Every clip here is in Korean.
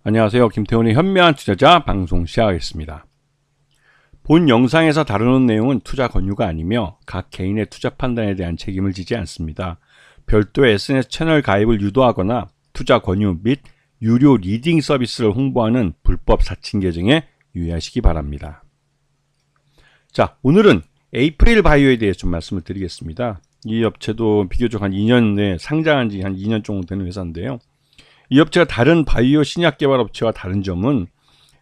안녕하세요. 김태훈의 현명한 투자자 방송 시작하겠습니다. 본 영상에서 다루는 내용은 투자 권유가 아니며 각 개인의 투자 판단에 대한 책임을 지지 않습니다. 별도의 SNS 채널 가입을 유도하거나 투자 권유 및 유료 리딩 서비스를 홍보하는 불법 사칭 계정에 유의하시기 바랍니다. 자, 오늘은 에이프릴 바이오에 대해서 좀 말씀을 드리겠습니다. 이 업체도 비교적 한 2년 내에 상장한 지 한 2년 정도 되는 회사인데요. 이 업체가 다른 바이오 신약 개발 업체와 다른 점은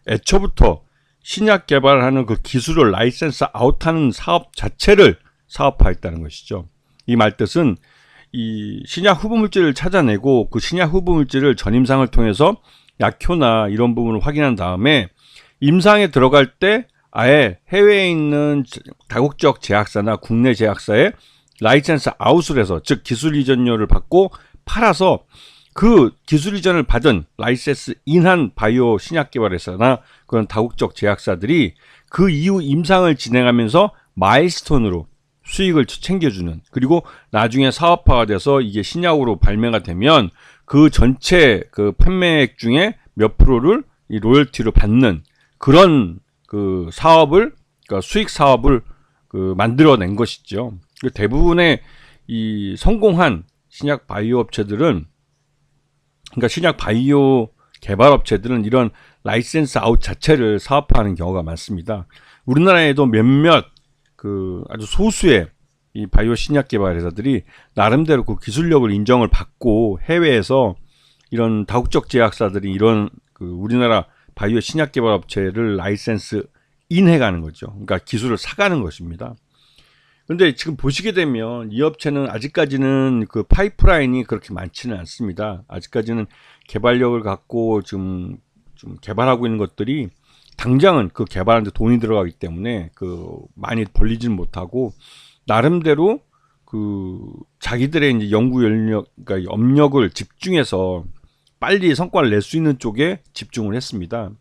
애초부터 신약 개발하는 그 기술을 라이센스 아웃하는 사업 자체를 사업화했다는 것이죠. 이 말뜻은 이 신약 후보 물질을 찾아내고 그 신약 후보 물질을 전임상을 통해서 약효나 이런 부분을 확인한 다음에 임상에 들어갈 때 아예 해외에 있는 다국적 제약사나 국내 제약사에 라이센스 아웃을 해서, 즉 기술 이전료를 받고 팔아서 그 기술 이전을 받은 라이센스 인한 바이오 신약 개발회사나 그런 다국적 제약사들이 그 이후 임상을 진행하면서 마일스톤으로 수익을 챙겨주는, 그리고 나중에 사업화가 돼서 이게 신약으로 발매가 되면 그 전체 그 판매액 중에 몇 프로를 이 로열티로 받는 그런 그 사업을, 그러니까 수익 사업을 그 만들어낸 것이죠. 대부분의 이 성공한 신약 바이오 업체들은, 그러니까 신약 바이오 개발 업체들은 이런 라이센스 아웃 자체를 사업화하는 경우가 많습니다. 우리나라에도 몇몇 그 아주 소수의 이 바이오 신약 개발 회사들이 나름대로 그 기술력을 인정을 받고 해외에서 이런 다국적 제약사들이 이런 그 우리나라 바이오 신약 개발 업체를 라이센스 인해가는 거죠. 그러니까 기술을 사가는 것입니다. 근데 지금 보시게 되면 이 업체는 아직까지는 그 파이프라인이 그렇게 많지는 않습니다. 아직까지는 개발력을 갖고 좀 개발하고 있는 것들이 당장은 그 개발하는데 돈이 들어가기 때문에 그 많이 벌리지는 못하고, 나름대로 그 자기들의 이제 연구 연력, 그러니까 업력을 집중해서 빨리 성과를 낼 수 있는 쪽에 집중을 했습니다.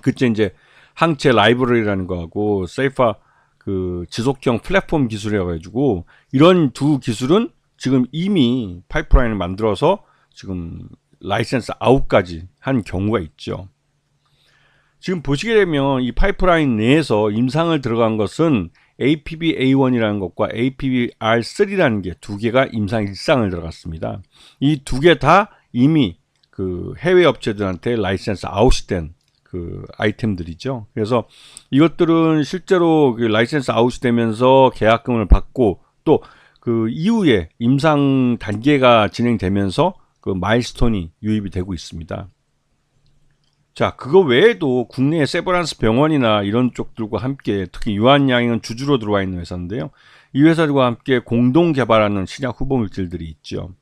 그때 이제 항체 라이브러리라는 거하고 세이파 그 지속형 플랫폼 기술이라 가지고 이런 두 기술은 지금 이미 파이프라인을 만들어서 지금 라이센스 아웃까지 한 경우가 있죠. 지금 보시게 되면 이 파이프라인 내에서 임상을 들어간 것은 APB-A1이라는 것과 APB-R3라는 게 두 개가 임상 1상을 들어갔습니다. 이 두 개 다 이미 그 해외 업체들한테 라이센스 아웃이 된 그 아이템들이죠. 그래서 이것들은 실제로 그 라이센스 아웃이 되면서 계약금을 받고 또 그 이후에 임상 단계가 진행되면서 그 마일스톤이 유입이 되고 있습니다. 자, 그거 외에도 국내의 세브란스 병원이나 이런 쪽들과 함께, 특히 유한양행은 주주로 들어와 있는 회사인데요. 이 회사들과 함께 공동 개발하는 신약 후보 물질들이 있죠.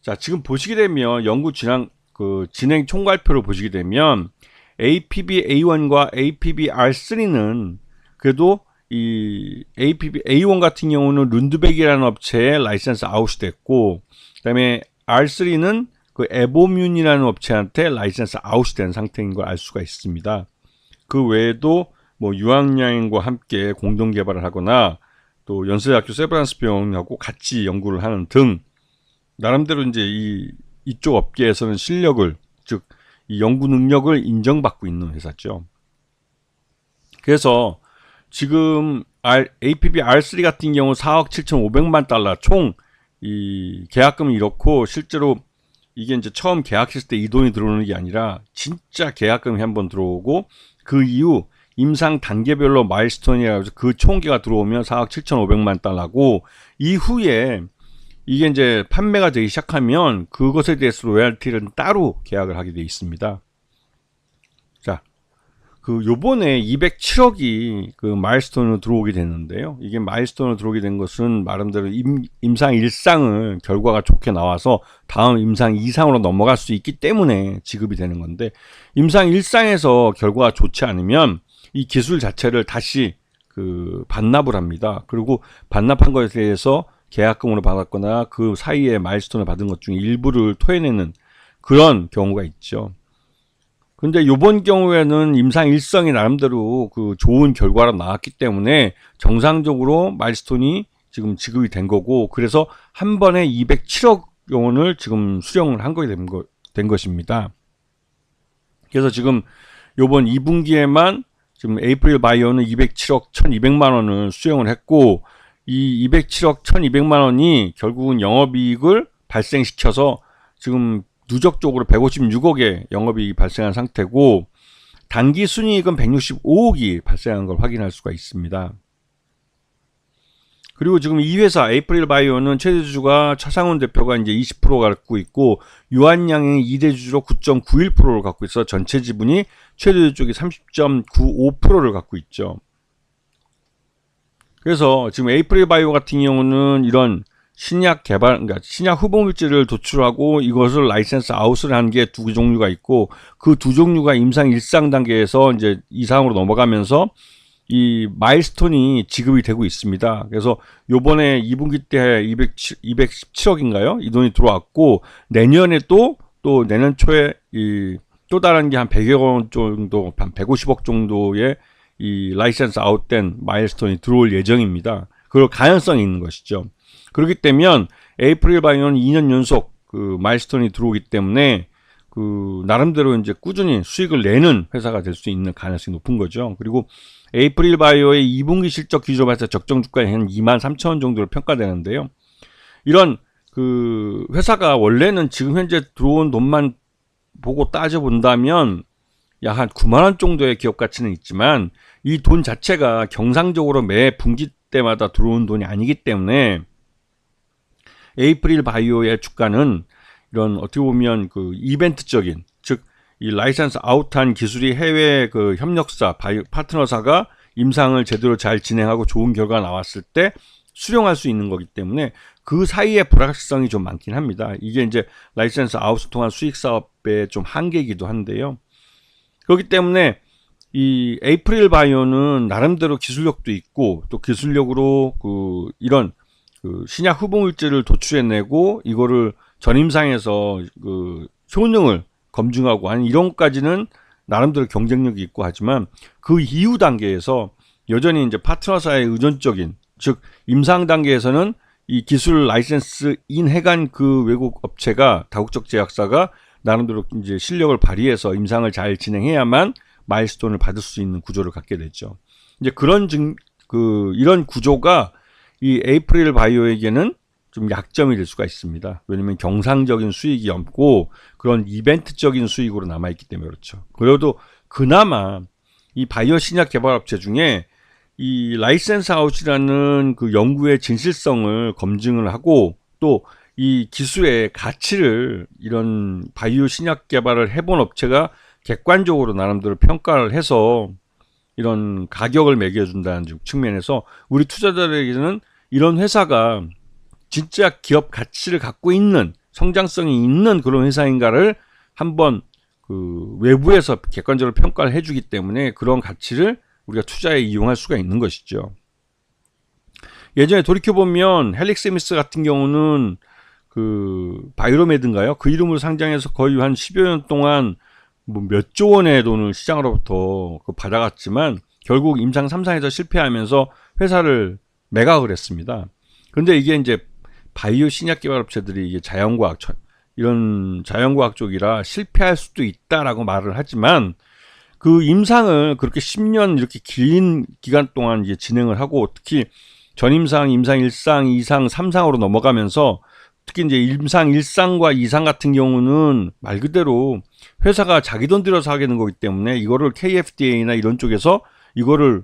자, 지금 보시게 되면 연구 진행 총괄표를 보시게 되면 APB-A1과 APB-R3는 그래도 이 APB-A1 같은 경우는 룬드백이라는 업체에 라이센스 아웃이 됐고, 그 다음에 R3는 그 에보뮨이라는 업체한테 라이센스 아웃이 된 상태인 걸 알 수가 있습니다. 그 외에도 뭐 유한양행과 함께 공동 개발을 하거나 또 연세대학교 세브란스 병원하고 같이 연구를 하는 등 나름대로 이제 이쪽 업계에서는 실력을, 즉 이 연구 능력을 인정받고 있는 회사죠. 그래서 지금 APB R3 같은 경우 4억 7,500만 달러 총 이 계약금이 이렇고, 실제로 이게 이제 처음 계약했을 때 이 돈이 들어오는 게 아니라 진짜 계약금이 한번 들어오고 그 이후 임상 단계별로 마일스톤이라고 해서 그 총계가 들어오면 4억 7,500만 달러고, 이후에 이게 이제 판매가 되기 시작하면 그것에 대해서 로열티는 따로 계약을 하게 되어 있습니다. 자, 그 요번에 207억이 그 마일스톤으로 들어오게 됐는데요. 이게 마일스톤으로 들어오게 된 것은 나름대로 임상 1상을 결과가 좋게 나와서 다음 임상 2상으로 넘어갈 수 있기 때문에 지급이 되는 건데, 임상 1상에서 결과가 좋지 않으면 이 기술 자체를 다시 그 반납을 합니다. 그리고 반납한 것에 대해서 계약금으로 받았거나 그 사이에 마일스톤을 받은 것 중에 일부를 토해내는 그런 경우가 있죠. 근데 요번 경우에는 임상 1성이 나름대로 그 좋은 결과로 나왔기 때문에 정상적으로 마일스톤이 지금 지급이 된 거고, 그래서 한 번에 207억 원을 지금 수령을 한 거게 된 된 것입니다. 그래서 지금 요번 2분기에만 지금 에이프릴 바이오는 207억 1200만 원을 수령을 했고, 이 207억 1200만 원이 결국은 영업이익을 발생시켜서 지금 누적적으로 156억의 영업이익이 발생한 상태고, 단기 순이익은 165억이 발생한 걸 확인할 수가 있습니다. 그리고 지금 이 회사 에이프릴 바이오는 최대 주주가 차상훈 대표가 이제 20% 갖고 있고, 유한양이 2대 주주로 9.91%를 갖고 있어 전체 지분이 최대 주주 쪽이 30.95%를 갖고 있죠. 그래서 지금 에이프릴 바이오 같은 경우는 이런 신약 개발, 그러니까 신약 후보 물질을 도출하고 이것을 라이센스 아웃을 한 게 두 종류가 있고, 그 두 종류가 임상 1상 단계에서 이제 2상으로 넘어가면서 이 마일스톤이 지급이 되고 있습니다. 그래서 요번에 2분기 때 217억인가요? 이 돈이 들어왔고, 내년에 또 내년 초에 또 다른 게 한 100억 원 정도, 한 150억 정도의 이 라이센스 아웃된 마일스톤이 들어올 예정입니다. 그럴 가능성이 있는 것이죠. 그렇기 때문에 에이프릴 바이오는 2년 연속 그 마일스톤이 들어오기 때문에 그 나름대로 이제 꾸준히 수익을 내는 회사가 될 수 있는 가능성이 높은 거죠. 그리고 에이프릴 바이오의 2분기 실적 기준으로 봤을 때 적정 주가는 한 23,000원 정도로 평가되는데요. 이런 그 회사가 원래는 지금 현재 들어온 돈만 보고 따져본다면 약 한 9만 원 정도의 기업 가치는 있지만, 이 돈 자체가 경상적으로 매 분기 때마다 들어온 돈이 아니기 때문에 에이프릴 바이오의 주가는 이런 어떻게 보면 그 이벤트적인, 즉 이 라이센스 아웃한 기술이 해외 그 협력사, 바이오 파트너사가 임상을 제대로 잘 진행하고 좋은 결과가 나왔을 때 수령할 수 있는 거기 때문에 그 사이에 불확실성이 좀 많긴 합니다. 이게 이제 라이센스 아웃을 통한 수익 사업의 좀 한계이기도 한데요. 그렇기 때문에 이 에이프릴 바이오는 나름대로 기술력도 있고, 또 기술력으로 그 이런 그 신약 후보 물질을 도출해내고 이거를 전임상에서 그 효능을 검증하고 하는 이런 것까지는 나름대로 경쟁력이 있고 하지만, 그 이후 단계에서 여전히 이제 파트너사의 의존적인, 즉 임상 단계에서는 이 기술 라이센스 인해간 그 외국 업체가, 다국적 제약사가 나름대로 이제 실력을 발휘해서 임상을 잘 진행해야만 마일스톤을 받을 수 있는 구조를 갖게 됐죠. 이제 이런 구조가 이 에이프릴 바이오에게는 좀 약점이 될 수가 있습니다. 왜냐면 경상적인 수익이 없고 그런 이벤트적인 수익으로 남아있기 때문에 그렇죠. 그래도 그나마 이 바이오 신약 개발 업체 중에 이 라이센스 아웃이라는 그 연구의 진실성을 검증을 하고, 또 이 기술의 가치를 이런 바이오 신약 개발을 해본 업체가 객관적으로 나름대로 평가를 해서 이런 가격을 매겨준다는 측면에서 우리 투자자들에게는 이런 회사가 진짜 기업 가치를 갖고 있는, 성장성이 있는 그런 회사인가를 한번 그 외부에서 객관적으로 평가를 해주기 때문에 그런 가치를 우리가 투자에 이용할 수가 있는 것이죠. 예전에 돌이켜보면 헬릭스미스 같은 경우는 그 바이로메드인가요? 그 이름으로 상장해서 거의 한 10여 년 동안 뭐 몇 조 원의 돈을 시장으로부터 받아갔지만 결국 임상 3상에서 실패하면서 회사를 매각을 했습니다. 그런데 이게 이제 바이오 신약 개발 업체들이 이게 자연과학, 이런 자연과학 쪽이라 실패할 수도 있다라고 말을 하지만, 그 임상을 그렇게 10년 이렇게 긴 기간 동안 이제 진행을 하고, 특히 전임상, 임상 1상, 2상, 3상으로 넘어가면서 특히 이제 임상 1상과 2상 같은 경우는 말 그대로 회사가 자기 돈 들여서 하게 되는 거기 때문에 이거를 KFDA나 이런 쪽에서 이거를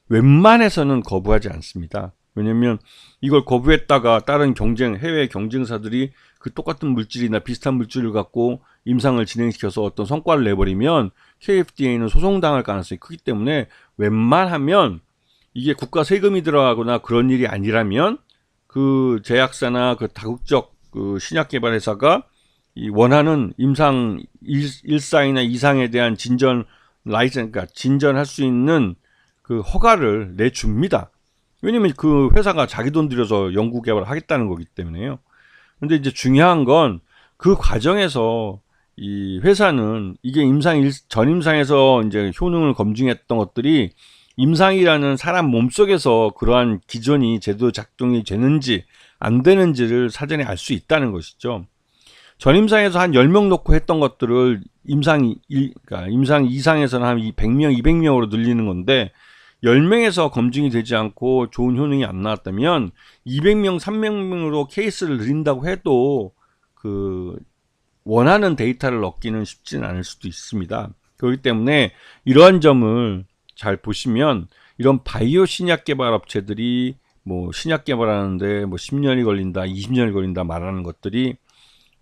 웬만해서는 거부하지 않습니다. 왜냐면 이걸 거부했다가 다른 해외 경쟁사들이 그 똑같은 물질이나 비슷한 물질을 갖고 임상을 진행시켜서 어떤 성과를 내버리면 KFDA는 소송당할 가능성이 크기 때문에 웬만하면 이게 국가 세금이 들어가거나 그런 일이 아니라면 그 제약사나 그 다국적 그 신약개발회사가 이 원하는 임상 1상이나 2상에 대한 진전 라이센스, 그러니까 진전할 수 있는 그 허가를 내줍니다. 왜냐면 그 회사가 자기 돈 들여서 연구 개발을 하겠다는 거기 때문에요. 근데 이제 중요한 건 그 과정에서 이 회사는 이게 전임상에서 이제 효능을 검증했던 것들이 임상이라는 사람 몸속에서 그러한 기전이 제대로 작동이 되는지 안 되는지를 사전에 알 수 있다는 것이죠. 전임상에서 한 10명 놓고 했던 것들을 그러니까 임상 2상에서는 한 100명, 200명으로 늘리는 건데 10명에서 검증이 되지 않고 좋은 효능이 안 나왔다면 200명, 300명으로 케이스를 늘린다고 해도 그 원하는 데이터를 얻기는 쉽지는 않을 수도 있습니다. 그렇기 때문에 이러한 점을 잘 보시면 이런 바이오 신약 개발 업체들이 뭐 신약 개발하는데 뭐 10년이 걸린다, 20년이 걸린다 말하는 것들이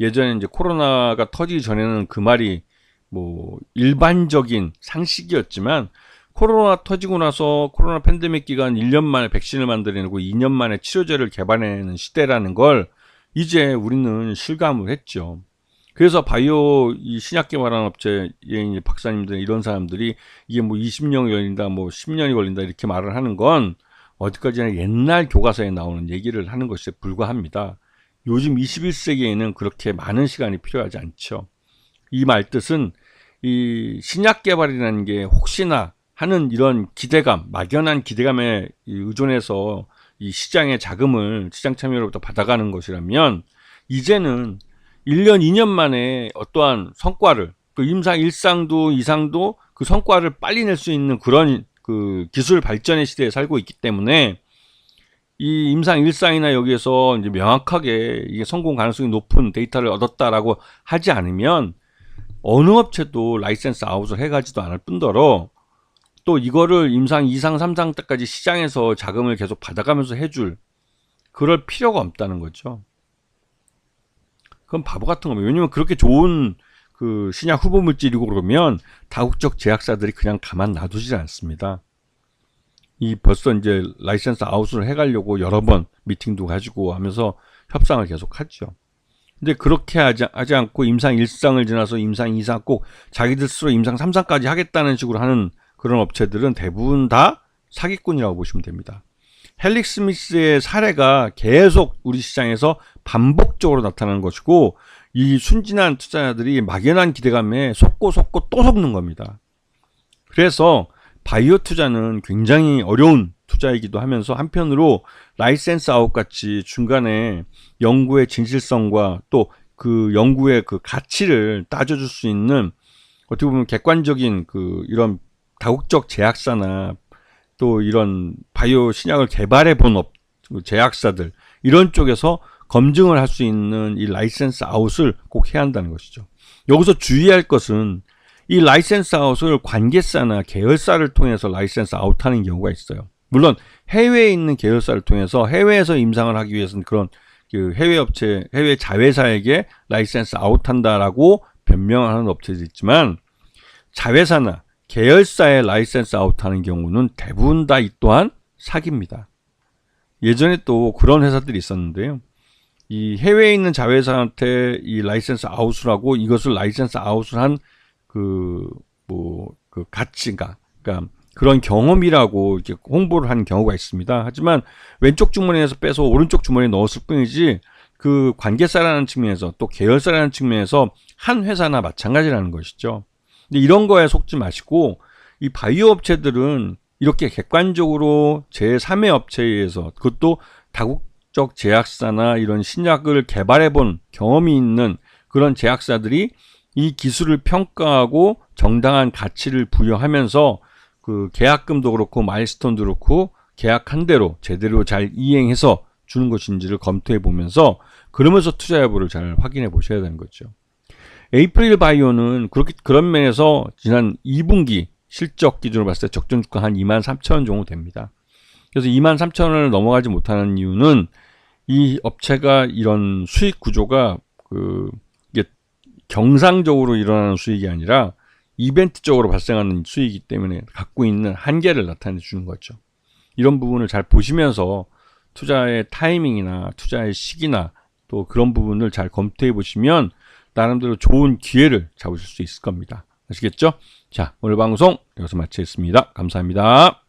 예전에 이제 코로나가 터지기 전에는 그 말이 뭐 일반적인 상식이었지만 코로나 터지고 나서 코로나 팬데믹 기간 1년 만에 백신을 만들어내고 2년 만에 치료제를 개발해내는 시대라는 걸 이제 우리는 실감을 했죠. 그래서 바이오 이 신약 개발하는 업체의 이제 박사님들 이런 사람들이 이게 뭐 20년이 걸린다, 뭐 10년이 걸린다 이렇게 말을 하는 건 어디까지나 옛날 교과서에 나오는 얘기를 하는 것에 불과합니다. 요즘 21세기에는 그렇게 많은 시간이 필요하지 않죠. 이 말 뜻은 이 신약 개발이라는 게 혹시나 하는 이런 기대감, 막연한 기대감에 의존해서 이 시장의 자금을 시장 참여로부터 받아가는 것이라면 이제는 1년, 2년 만에 어떠한 성과를 그 임상 1상도 2상도 그 성과를 빨리 낼 수 있는 그런 그 기술 발전의 시대에 살고 있기 때문에 이 임상 1상이나 여기에서 이제 명확하게 이게 성공 가능성이 높은 데이터를 얻었다라고 하지 않으면 어느 업체도 라이센스 아웃을 해가지도 않을 뿐더러 또 이거를 임상 2상, 3상 때까지 시장에서 자금을 계속 받아가면서 해줄 그럴 필요가 없다는 거죠. 그건 바보 같은 겁니다. 왜냐면 그렇게 좋은 그 신약 후보 물질이고 그러면 다국적 제약사들이 그냥 가만 놔두질 않습니다. 이 벌써 이제 라이센스 아웃을 해가려고 여러 번 미팅도 가지고 하면서 협상을 계속 하죠. 근데 그렇게 하지 않고 임상 1상을 지나서 임상 2상 꼭 자기들 스스로 임상 3상까지 하겠다는 식으로 하는 그런 업체들은 대부분 다 사기꾼이라고 보시면 됩니다. 헬릭스미스의 사례가 계속 우리 시장에서 반복적으로 나타나는 것이고 이 순진한 투자자들이 막연한 기대감에 속고 또 속는 겁니다. 그래서 바이오 투자는 굉장히 어려운 투자이기도 하면서 한편으로 라이센스 아웃 같이 중간에 연구의 진실성과 또 그 연구의 그 가치를 따져줄 수 있는 어떻게 보면 객관적인 그 이런 다국적 제약사나 또 이런 바이오 신약을 개발해 본 제약사들 이런 쪽에서 검증을 할 수 있는 이 라이센스 아웃을 꼭 해야 한다는 것이죠. 여기서 주의할 것은 이 라이센스 아웃을 관계사나 계열사를 통해서 라이센스 아웃하는 경우가 있어요. 물론 해외에 있는 계열사를 통해서 해외에서 임상을 하기 위해서는 그런 그 해외 업체, 해외 자회사에게 라이센스 아웃한다라고 변명하는 업체도 있지만 자회사나 계열사의 라이센스 아웃하는 경우는 대부분 다 이 또한 사기입니다. 예전에 또 그런 회사들이 있었는데요. 이 해외에 있는 자회사한테 이 라이센스 아웃을 하고 이것을 라이센스 아웃을 한 그 가치가 그러니까 그런 경험이라고 이렇게 홍보를 하는 경우가 있습니다. 하지만 왼쪽 주머니에서 빼서 오른쪽 주머니에 넣었을 뿐이지 그 관계사라는 측면에서 또 계열사라는 측면에서 한 회사나 마찬가지라는 것이죠. 근데 이런 거에 속지 마시고 이 바이오 업체들은 이렇게 객관적으로 제3의 업체에 의해서 그것도 다국적 제약사나 이런 신약을 개발해 본 경험이 있는 그런 제약사들이 이 기술을 평가하고 정당한 가치를 부여하면서 그 계약금도 그렇고 마일스톤도 그렇고 계약한 대로 제대로 잘 이행해서 주는 것인지를 검토해 보면서 그러면서 투자 여부를 잘 확인해 보셔야 되는 거죠. 에이프릴 바이오는 그런 면에서 지난 2분기 실적 기준으로 봤을 때 적정 주가 한 23,000원 정도 됩니다. 그래서 23,000원을 넘어가지 못하는 이유는 이 업체가 이런 수익 구조가 이게 경상적으로 일어나는 수익이 아니라 이벤트적으로 발생하는 수익이기 때문에 갖고 있는 한계를 나타내 주는 거죠. 이런 부분을 잘 보시면서 투자의 타이밍이나 투자의 시기나 또 그런 부분을 잘 검토해 보시면 나름대로 좋은 기회를 잡으실 수 있을 겁니다. 아시겠죠? 자, 오늘 방송 여기서 마치겠습니다. 감사합니다.